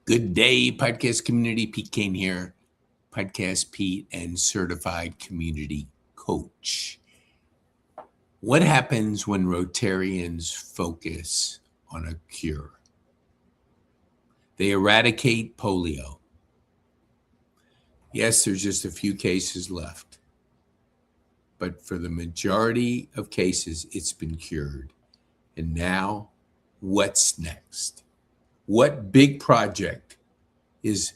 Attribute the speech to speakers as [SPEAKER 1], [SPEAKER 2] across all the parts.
[SPEAKER 1] Good day, podcast community. Pete Kane here, podcast Pete and certified community coach. What happens when Rotarians focus on a cure? They eradicate polio. Yes, there's just a few cases left, but for the majority of cases, it's been cured. And now, what's next? What big project is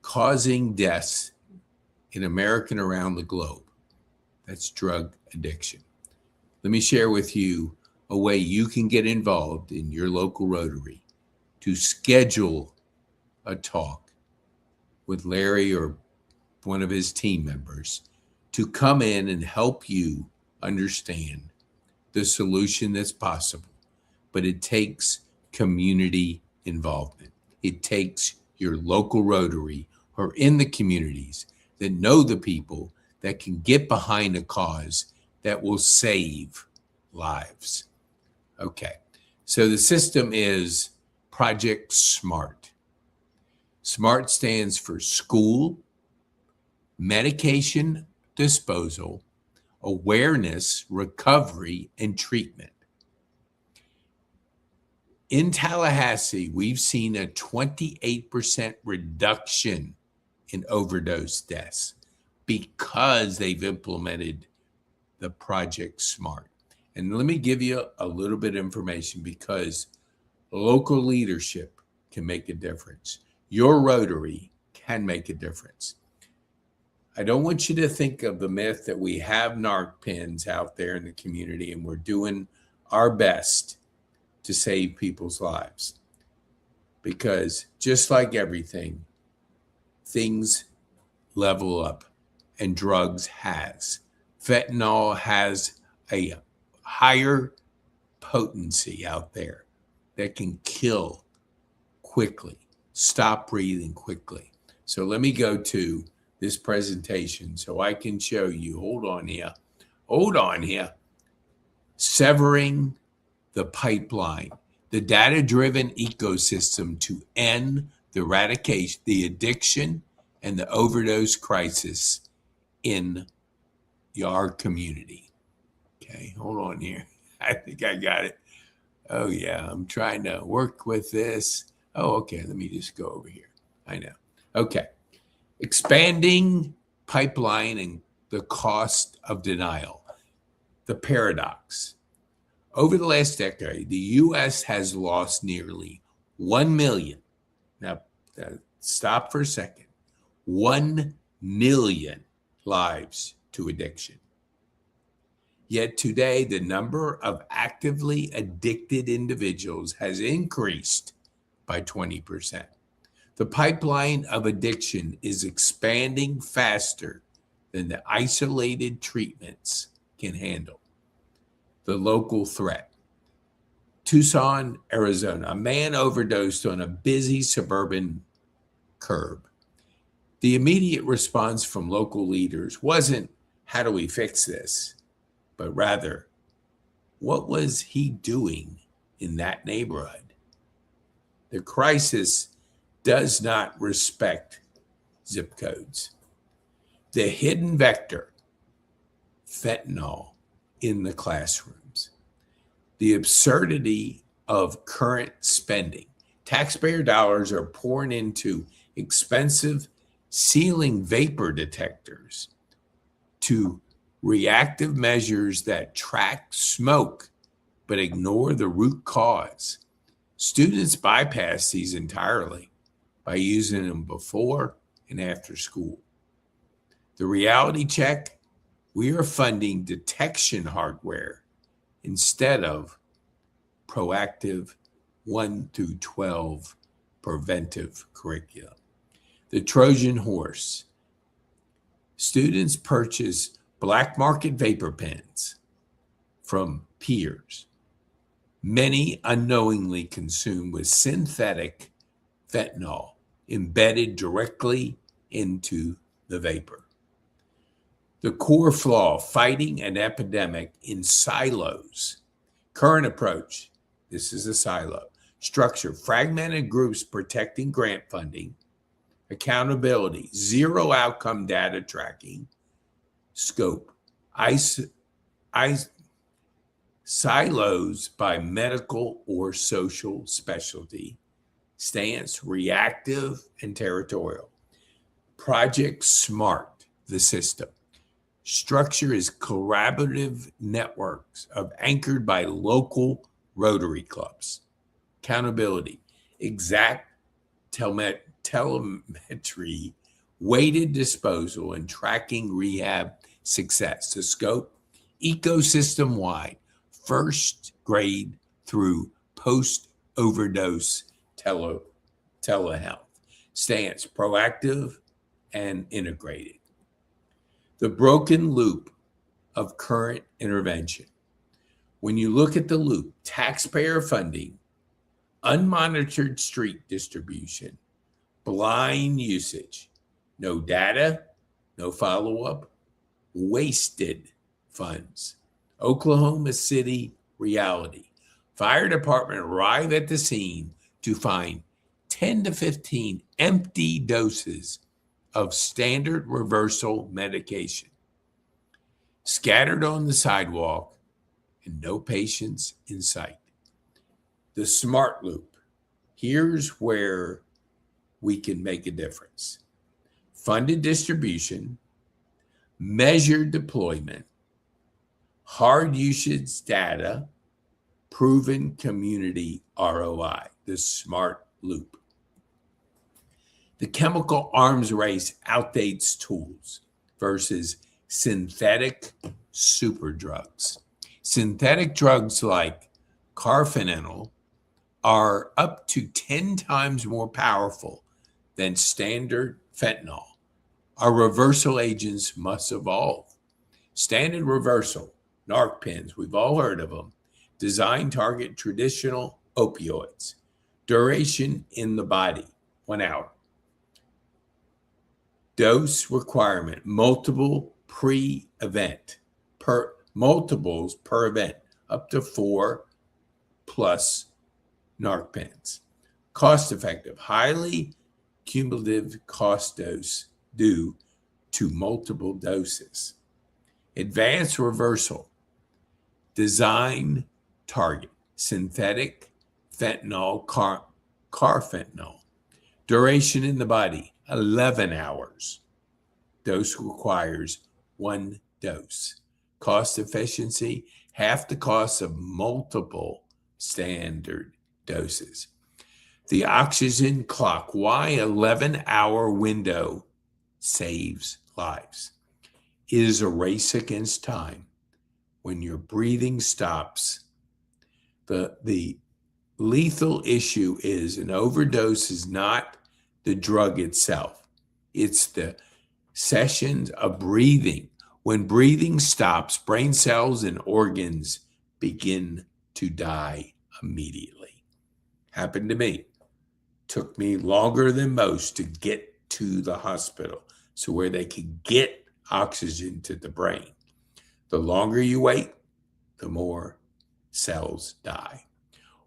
[SPEAKER 1] causing deaths in America and around the globe? That's drug addiction. Let me share with you a way you can get involved in your local Rotary to schedule a talk with Larry or one of his team members to come in and help you understand the solution that's possible. But it takes community involvement. It takes your local Rotary who are in the communities that know the people that can get behind a cause that will save lives. Okay, so the system is Project SMART. SMART stands for school, medication disposal, awareness, recovery, and treatment. In Tallahassee, we've seen a 28% reduction in overdose deaths because they've implemented the Project SMART. And let me give you a little bit of information because local leadership can make a difference. Your Rotary can make a difference. I don't want you to think of the myth that we have narc pens out there in the community and we're doing our best to save people's lives. Because just like everything, things level up and drugs has. Fentanyl has a higher potency out there that can kill quickly, stop breathing quickly. So let me go to this presentation so I can show you, hold on here, severing the pipeline, the data-driven ecosystem to end the eradication, the addiction, and the overdose crisis in your community. Okay, hold on here. I think I got it. Oh yeah, I'm trying to work with this. Oh, okay, let me just go over here. I know. Okay, expanding pipeline and the cost of denial, the paradox. Over the last decade, the U.S. has lost nearly 1 million. Now, stop for a second. 1 million lives to addiction. Yet today, the number of actively addicted individuals has increased by 20%. The pipeline of addiction is expanding faster than the isolated treatments can handle. The local threat. Tucson, Arizona, a man overdosed on a busy suburban curb. The immediate response from local leaders wasn't, how do we fix this? But rather, what was he doing in that neighborhood? The crisis does not respect zip codes. The hidden vector, fentanyl in the classrooms. The absurdity of current spending. Taxpayer dollars are pouring into expensive ceiling vapor detectors to reactive measures that track smoke but ignore the root cause. Students bypass these entirely by using them before and after school. The reality check, we are funding detection hardware instead of proactive 1 through 12 preventive curriculum. The Trojan horse. Students purchase black market vapor pens from peers, many unknowingly consumed with synthetic fentanyl embedded directly into the vapor. The core flaw, fighting an epidemic in silos. Current approach, this is a silo. Structure, fragmented groups protecting grant funding. Accountability, zero outcome data tracking. Scope, silos by medical or social specialty. Stance, reactive and territorial. Project SMART, the system. Structure is collaborative networks anchored by local Rotary clubs. Accountability, exact telemetry, weighted disposal, and tracking rehab success. The scope, ecosystem-wide, first grade through post-overdose telehealth. Stance, proactive and integrated. The broken loop of current intervention. When you look at the loop, taxpayer funding, unmonitored street distribution, blind usage, no data, no follow-up, wasted funds. Oklahoma City reality. Fire department arrive at the scene to find 10 to 15 empty doses of standard reversal medication scattered on the sidewalk and no patients in sight. The SMART loop. Here's where we can make a difference. Funded distribution, measured deployment, hard usage data, proven community ROI, the SMART loop. The chemical arms race outdates tools versus synthetic superdrugs. Synthetic drugs like carfentanil are up to 10 times more powerful than standard fentanyl. Our reversal agents must evolve. Standard reversal, narc pens, we've all heard of them, designed target traditional opioids. Duration in the body, 1 hour. Dose requirement, multiples per event, up to 4 plus narc pens. Cost effective, highly cumulative cost dose due to multiple doses. Advanced reversal, design target, synthetic fentanyl, carfentanil. Duration in the body, 11 hours. Dose requires 1 dose. Cost efficiency, half the cost of multiple standard doses. The oxygen clock, why 11-hour window saves lives. It is a race against time. When your breathing stops, the lethal issue is an overdose is not the drug itself. It's the sessions of breathing. When breathing stops, brain cells and organs begin to die immediately. Happened to me. Took me longer than most to get to the hospital, so where they could get oxygen to the brain. The longer you wait, the more cells die.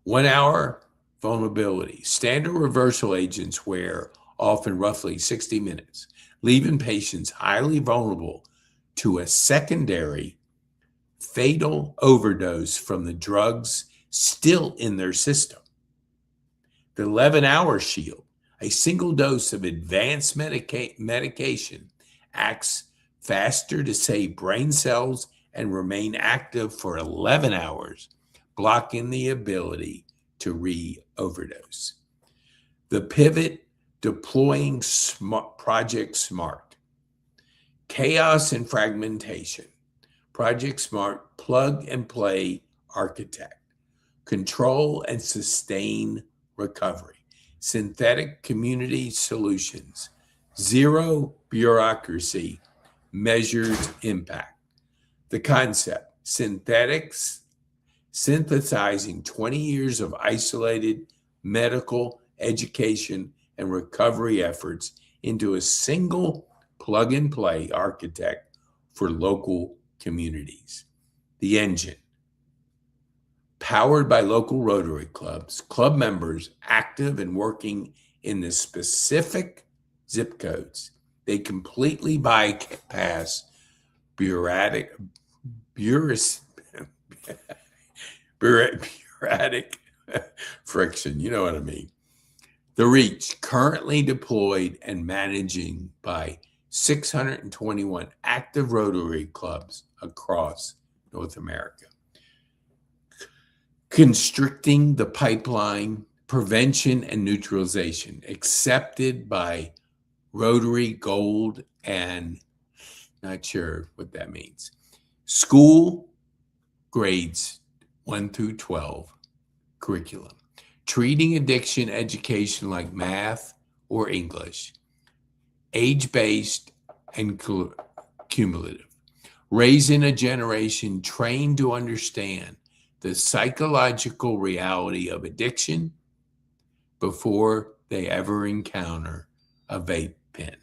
[SPEAKER 1] 1 hour vulnerability. Standard reversal agents wear often roughly 60 minutes, leaving patients highly vulnerable to a secondary fatal overdose from the drugs still in their system. The 11-hour shield, a single dose of advanced medication, acts faster to save brain cells and remain active for 11 hours, blocking the ability to re-overdose. The pivot, deploying Project SMART. Chaos and fragmentation. Project SMART, plug and play architect. Control and sustain recovery. Synthetic community solutions. Zero bureaucracy, measured impact. The concept, synthetics, synthesizing 20 years of isolated medical, education, and recovery efforts into a single plug-and-play architect for local communities. The engine, powered by local Rotary clubs, club members active and working in the specific zip codes. They completely bypass bureaucratic friction. You know what I mean? The reach currently deployed and managing by 621 active Rotary clubs across North America. Constricting the pipeline, prevention and neutralization, accepted by Rotary Gold and not sure what that means. School grades 1 through 12 curriculum. Treating addiction education like math or English. Age-based and cumulative. Raising a generation trained to understand the psychological reality of addiction before they ever encounter a vape pen.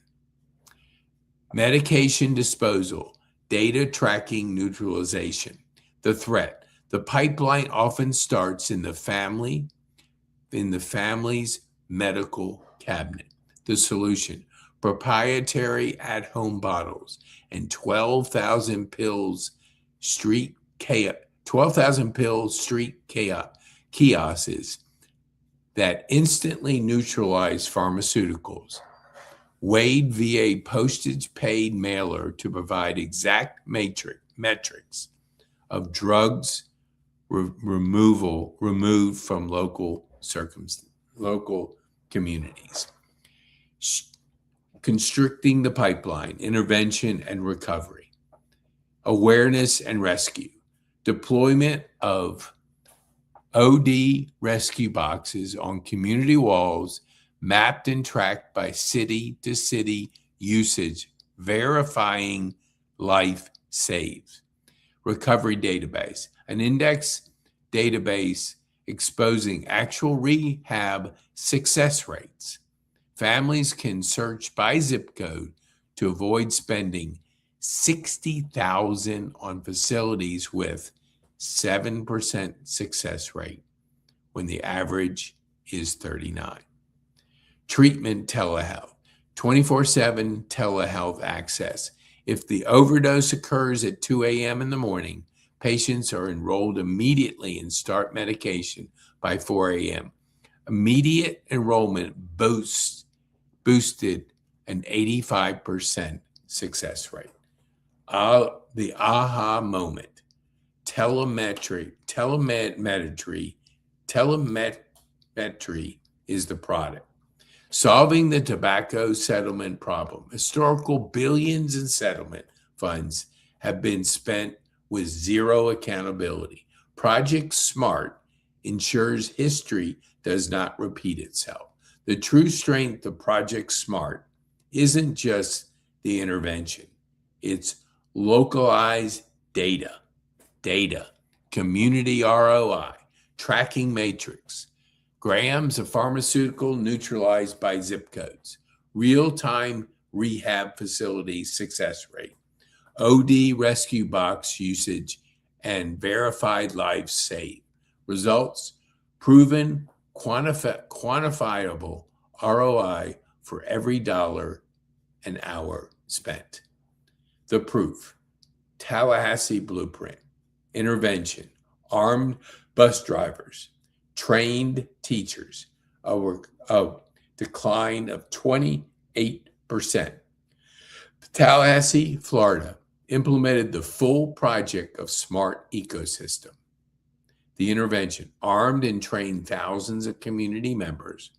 [SPEAKER 1] Medication disposal, data tracking neutralization. The threat. The pipeline often starts in the family's medical cabinet. The solution. Proprietary at-home bottles and 12,000 pills street kiosks that instantly neutralize pharmaceuticals, weighed via postage paid mailer to provide exact metrics of drugs removed from local communities. Constricting the pipeline, intervention and recovery, awareness and rescue, deployment of OD rescue boxes on community walls, mapped and tracked by city to city usage, verifying life saves. Recovery database, an index database exposing actual rehab success rates. Families can search by zip code to avoid spending $60,000 on facilities with 7% success rate when the average is 39. Treatment telehealth, 24/7 telehealth access. If the overdose occurs at 2 a.m. in the morning, patients are enrolled immediately and start medication by 4 a.m. Immediate enrollment boosted an 85% success rate. The aha moment. Telemetry is the product. Solving the tobacco settlement problem. Historical billions in settlement funds have been spent with zero accountability. Project SMART ensures history does not repeat itself. The true strength of Project SMART isn't just the intervention. It's localized data, community ROI, tracking matrix, grams of pharmaceutical neutralized by zip codes, real-time rehab facility success rate, OD rescue box usage, and verified lives saved. Results, proven quantifiable ROI for every dollar an hour spent. The proof, Tallahassee blueprint, intervention, armed bus drivers, trained teachers, a decline of 28%. Tallahassee, Florida, implemented the full project of SMART ecosystem. The intervention armed and trained thousands of community members,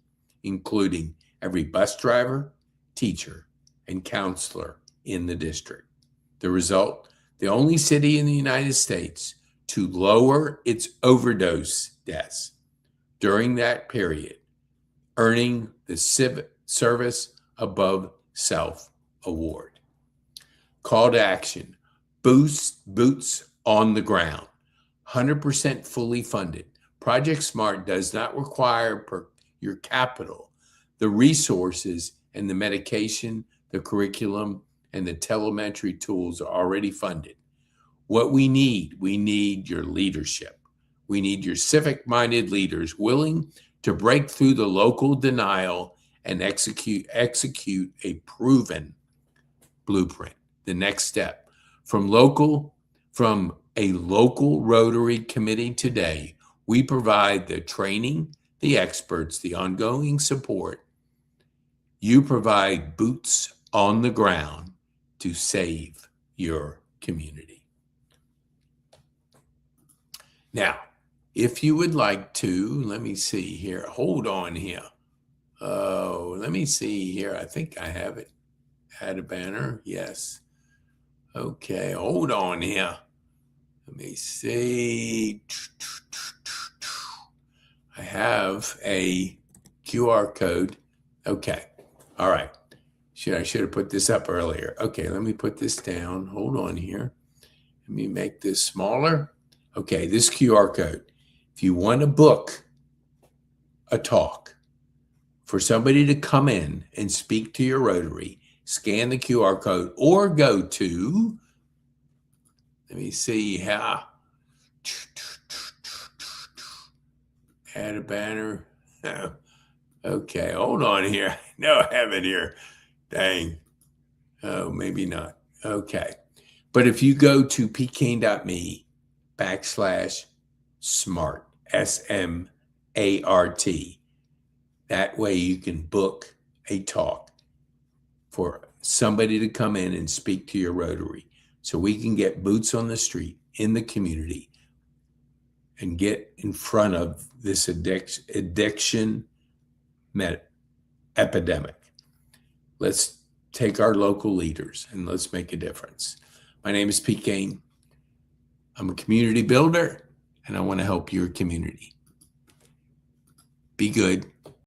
[SPEAKER 1] including every bus driver, teacher, and counselor in the district. The result, the only city in the United States to lower its overdose deaths during that period, earning the Service Above Self Award. Call to action, boots on the ground, 100% fully funded. Project SMART does not require your capital, the resources and the medication, the curriculum, and the telemetry tools are already funded. What we need your leadership. We need your civic-minded leaders willing to break through the local denial and execute a proven blueprint. The next step from a local Rotary committee today, we provide the training, the experts, the ongoing support. You provide boots on the ground to save your community. Now, if you would like to, let me see here. Hold on here. Oh, let me see here. I think I have it. Add a banner. Yes. Okay, hold on here. Let me see. I have a QR code. Okay. All right. I should have put this up earlier. Okay, let me put this down. Hold on here. Let me make this smaller. Okay, this QR code. If you want to book a talk for somebody to come in and speak to your Rotary, scan the QR code or go to, let me see how, add a banner. Okay, hold on here. No, I have it here. Dang. Oh, maybe not. Okay. But if you go to pkane.me/smart, SMART, that way you can book a talk for somebody to come in and speak to your Rotary so we can get boots on the street in the community and get in front of this addiction epidemic. Let's take our local leaders and let's make a difference. My name is Pete Kane. I'm a community builder and I want to help your community. Be good.